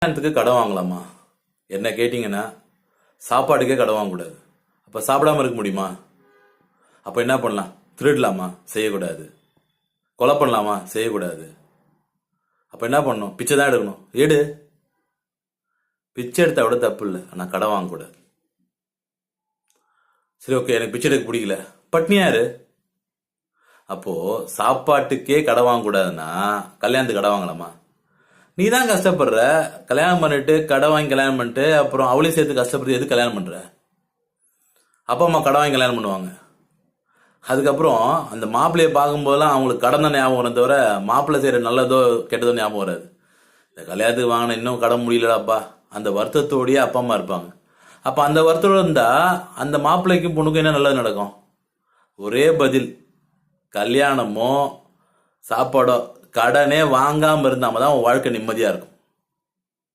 கல்யாணத்துக்கு கடன் வாங்கலாமா? என்ன கேட்டிங்கன்னா சாப்பாட்டுக்கே கடன் வாங்கக்கூடாது. அப்போ சாப்பிடாம இருக்க முடியுமா? அப்போ என்ன பண்ணலாம்? திருடலாமா? செய்யக்கூடாது. கொலை பண்ணலாமா? செய்யக்கூடாது. அப்போ என்ன பண்ணணும்? பிச்சை தான் எடுக்கணும். எடு. பிச்சை எடுத்தா விட தப்பு இல்லை, ஆனால் கடன் வாங்கக்கூடாது. சரி, ஓகே, எனக்கு பிச்சை எடுக்க பிடிக்கல, பட்னியாரு. அப்போ சாப்பாட்டுக்கே கடன் வாங்கக்கூடாதுன்னா கல்யாணத்துக்கு கடன் வாங்கலாமா? நீ தான் கஷ்டப்படுற. கல்யாணம் பண்ணிட்டு கடை வாங்கி கல்யாணம் பண்ணிட்டு அப்புறம் அவளையும் சேர்த்து கஷ்டப்படுறது எது கல்யாணம் பண்ற? அப்பா அம்மா கடை வாங்கி கல்யாணம் பண்ணுவாங்க. அதுக்கப்புறம் அந்த மாப்பிள்ளையை பார்க்கும்போதெல்லாம் அவங்களுக்கு கடன் தான் ஞாபகம் வரும், தவிர மாப்பிள்ளை செய்யற நல்லதோ கெட்டதோ ஞாபகம் வராது. இந்த கல்யாணத்துக்கு வாங்கின இன்னும் கடன் முடியலடாப்பா, அந்த வருத்தத்தோடயே அப்பா அம்மா இருப்பாங்க. அப்ப அந்த வருத்தத்தோட இருந்தா அந்த மாப்பிள்ளைக்கும் பொண்ணுக்கும் என்ன நல்லது நடக்கும்? ஒரே பதில், கல்யாணமோ சாப்பாடோ கடனே வாங்காம இருந்தாம தான் உன் வாழ்க்கை நிம்மதியா இருக்கும்.